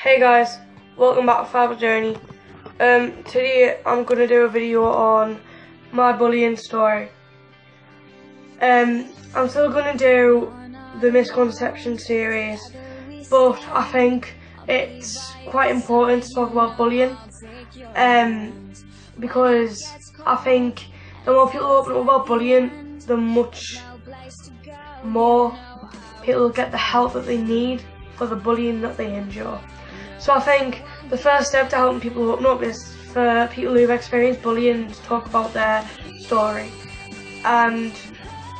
Hey guys, welcome back to Father Journey. Today I'm gonna do a video on my bullying story. I'm still gonna do the misconception series, but I think it's quite important to talk about bullying. Because I think the more people open up about bullying, the much more people get the help that they need for the bullying that they endure. So I think the first step to helping people open up is for people who've experienced bullying to talk about their story. And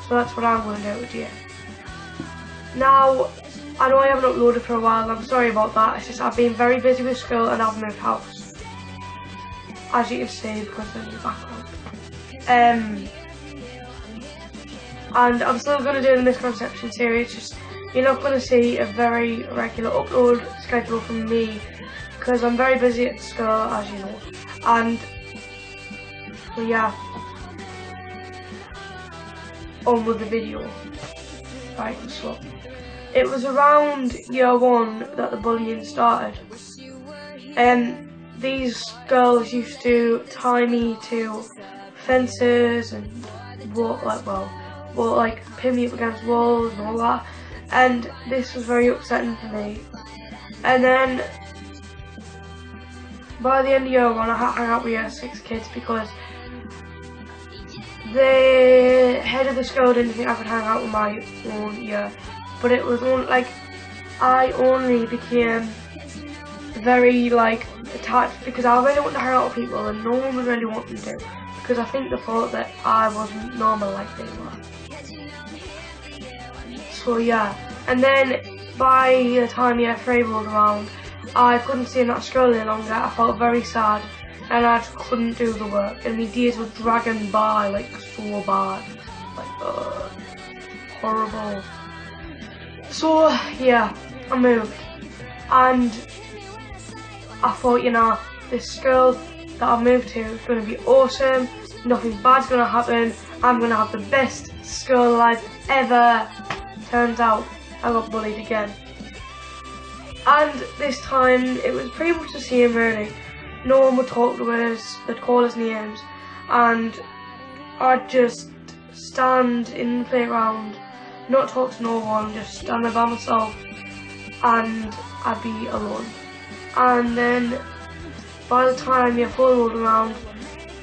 so that's what I'm going to do with you. Now, I know I haven't uploaded for a while, I'm sorry about that. It's just I've been very busy with school and I've moved house, as you can see because of the background. And I'm still going to do the misconception series, just you're not going to see a very regular upload schedule from me because I'm very busy at school, as you know. And so yeah, on with the video. Right, so it was around year 1 that the bullying started. These girls used to tie me to fences and pin me up against walls and all that. And this was very upsetting for me. And then by the end of year 1 I had to hang out with year 6 kids because the head of the school didn't think I could hang out with my own year. But it was I only became very attached because I really wanted to hang out with people and no one was really wanting to, because I think they thought that I wasn't normal like they were. So yeah, and then by the time year 3 rolled around, I couldn't stay in that school any longer. I felt very sad and I just couldn't do the work and my days were dragging by so bad, horrible. So yeah, I moved and I thought, this school that I've moved to is going to be awesome, nothing bad's going to happen, I'm going to have the best school life ever. Turns out I got bullied again. And this time it was pretty much the same really. No one would talk to us, they'd call us names, and I'd just stand in the playground, not talk to no one, just stand there by myself, and I'd be alone. And then by the time year 4 rolled around,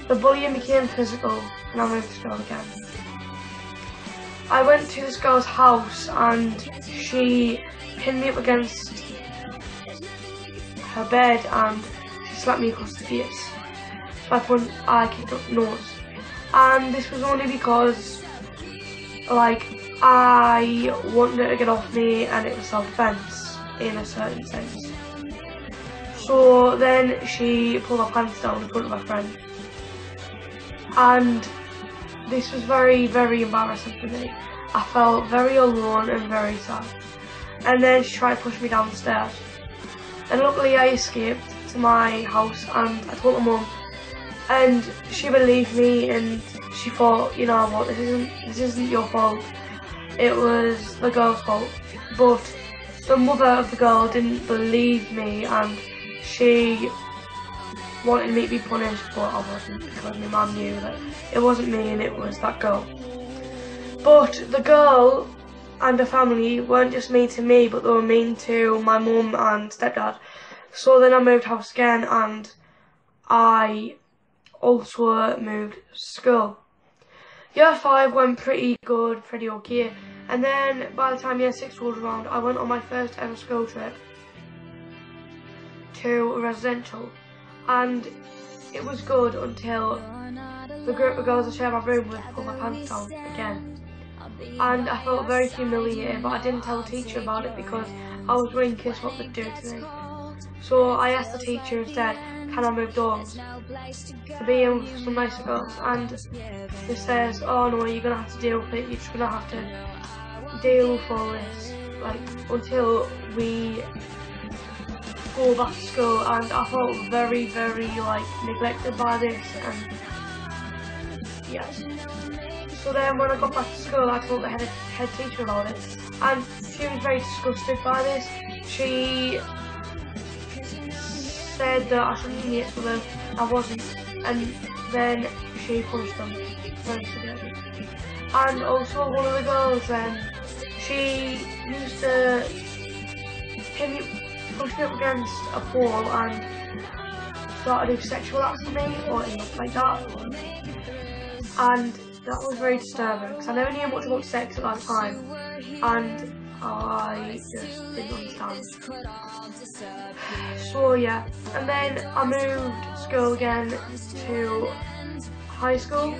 the bullying became physical and I moved to school again. I went to this girl's house and she pinned me up against her bed and she slapped me across the face. I kicked up the nose. And this was only because I wanted her to get off me and it was self-defense in a certain sense. So then she pulled her pants down in front of my friend. And this was very, very embarrassing for me. I felt very alone and very sad. And then she tried to push me down the stairs. And luckily I escaped to my house and I told my mum. And she believed me and she thought, you know what, this isn't your fault. It was the girl's fault. But the mother of the girl didn't believe me and she wanted me to be punished, but I wasn't because my mum knew that it wasn't me and it was that girl. But the girl and her family weren't just mean to me, but they were mean to my mum and stepdad. So then I moved house again and I also moved school. Year 5 went pretty good, pretty okay. And then by the time year 6 rolled around, I went on my first ever school trip to a residential. And it was good until the group of girls I shared my room with pulled my pants down again. And I felt very humiliated, but I didn't tell the teacher about it because I was really curious what they'd do to me. So I asked the teacher instead, can I move dorms to be in with some nicer girls? And she says, oh no, you're going to have to deal with it, you're just going to have to deal with all this until we go back to school. And I felt very, very neglected by this, and yes. So then when I got back to school I told the head teacher about it and she was very disgusted by this. She said that I shouldn't be mates with them. I wasn't. And then she punished them very severely. And also one of the girls, she used to push me up against a pole and started to do sexual acts with me or anything like that. And that was very disturbing because I never knew much about sex at that time, and I just didn't understand. So yeah, and then I moved school again to high school,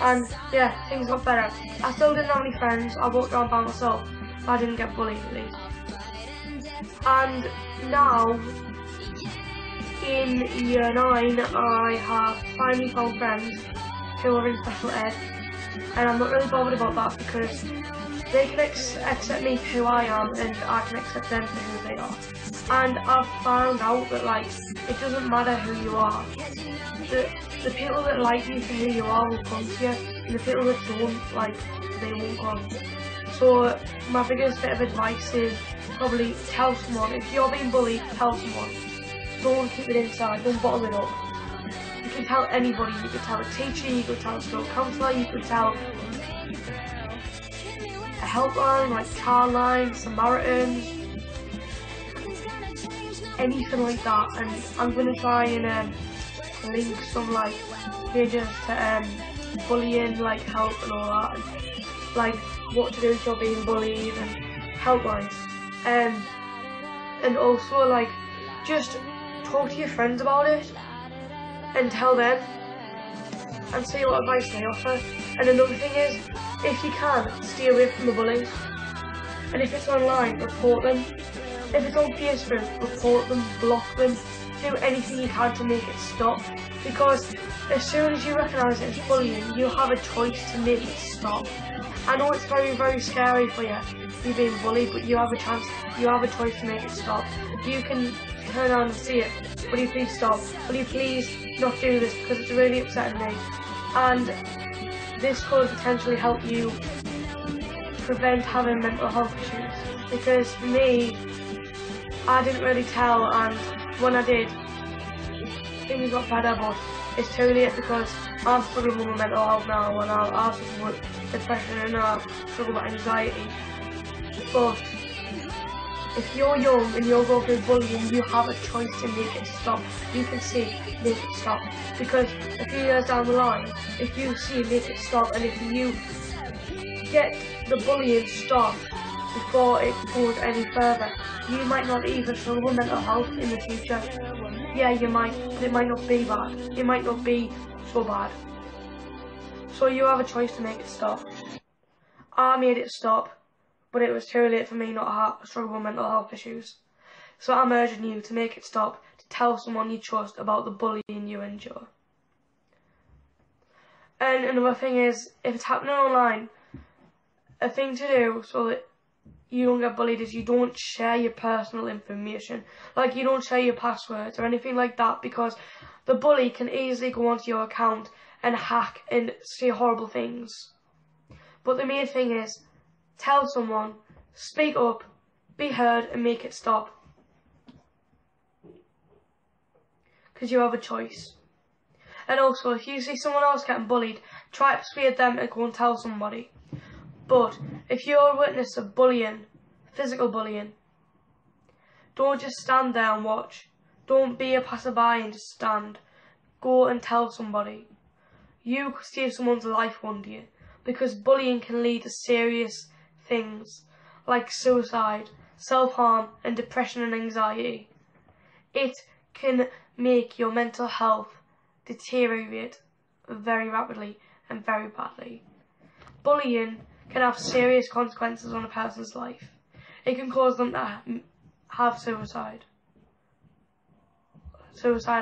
and yeah, things got better. I still didn't have any friends. I walked around by myself, but I didn't get bullied at least. And now, in year 9, I have finally found friends who are in special ed, and I'm not really bothered about that because they can accept me for who I am and I can accept them for who they are. And I've found out that it doesn't matter who you are. The people that like you for who you are will come to you, and the people that don't, they won't come. So my biggest bit of advice is probably tell someone. If you're being bullied, tell someone. Don't keep it inside, don't bottle it up. You can tell anybody, you can tell a teacher, you can tell a school counsellor, you can tell a helpline like Childline, Samaritans, anything like that. And I'm going to try and link some pages to bullying help and all that, and what to do if you're being bullied and helplines. And also just talk to your friends about it and tell them and see what advice they offer. And another thing is, if you can, stay away from the bullies. And if it's online, report them. If it's on Facebook, report them, block them, do anything you can to make it stop. Because as soon as you recognise it as bullying, you have a choice to make it stop. I know it's very, very scary for you being bullied, but you have a choice to make it stop. You can turn around and see it. Will you please stop? Will you please not do this because it's really upsetting me? And this could potentially help you prevent having mental health issues. Because for me, I didn't really tell, and when I did, things got better, but it's too late because I'm struggling with my mental health now, and I struggle with depression and I struggle with anxiety. But if you're young and you're going through bullying, you have a choice to make it stop. You can see, make it stop. Because a few years down the line, if you see, make it stop, and if you get the bullying stopped before it goes any further, you might not even struggle with mental health in the future. Yeah, you might, but it might not be bad. It might not be so bad. So you have a choice to make it stop. I made it stop, but it was too late for me not to struggle with mental health issues. So I'm urging you to make it stop, to tell someone you trust about the bullying you endure. And another thing is, if it's happening online, a thing to do so that you don't get bullied is you don't share your personal information. You don't share your passwords or anything like that, because the bully can easily go onto your account and hack and say horrible things. But the main thing is, tell someone, speak up, be heard, and make it stop. Because you have a choice. And also, if you see someone else getting bullied, try to persuade them and go and tell somebody. But if you're a witness of bullying, physical bullying, don't just stand there and watch. Don't be a passerby and just stand. Go and tell somebody. You could save someone's life one day, because bullying can lead to serious things like suicide, self-harm, and depression and anxiety. It can make your mental health deteriorate very rapidly and very badly. Bullying can have serious consequences on a person's life. It can cause them to have suicidal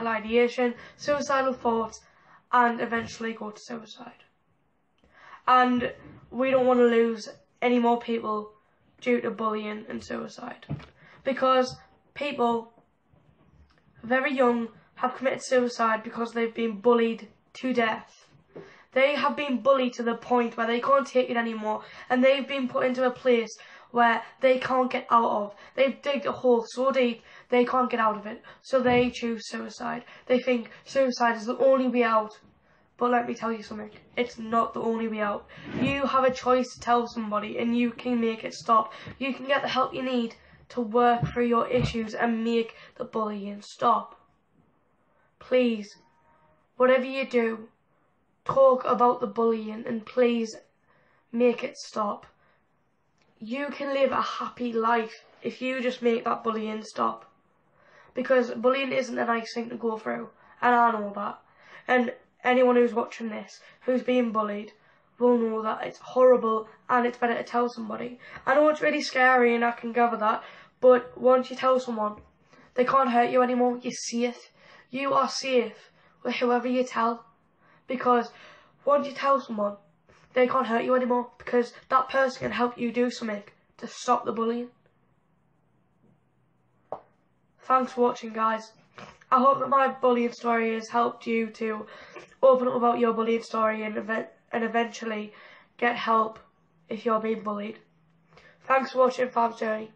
ideation, suicidal thoughts, and eventually go to suicide. And we don't want to lose any more people due to bullying and suicide, because people very young have committed suicide because they've been bullied to death. They have been bullied to the point where they can't take it anymore, and they've been put into a place where they can't get out of. They've digged a hole so deep they can't get out of it, so they choose suicide. They think suicide is the only way out. But let me tell you something, it's not the only way out. You have a choice to tell somebody and you can make it stop. You can get the help you need to work through your issues and make the bullying stop. Please, whatever you do, talk about the bullying and please make it stop. You can live a happy life if you just make that bullying stop. Because bullying isn't a nice thing to go through, and I know that. And anyone who's watching this, who's being bullied, will know that it's horrible and it's better to tell somebody. I know it's really scary and I can gather that, but once you tell someone, they can't hurt you anymore. You're safe. You are safe with whoever you tell. Because once you tell someone, they can't hurt you anymore because that person can help you do something to stop the bullying. Thanks for watching, guys. I hope that my bullying story has helped you to open up about your bullying story and eventually get help if you're being bullied. Thanks for watching Fam's Journey.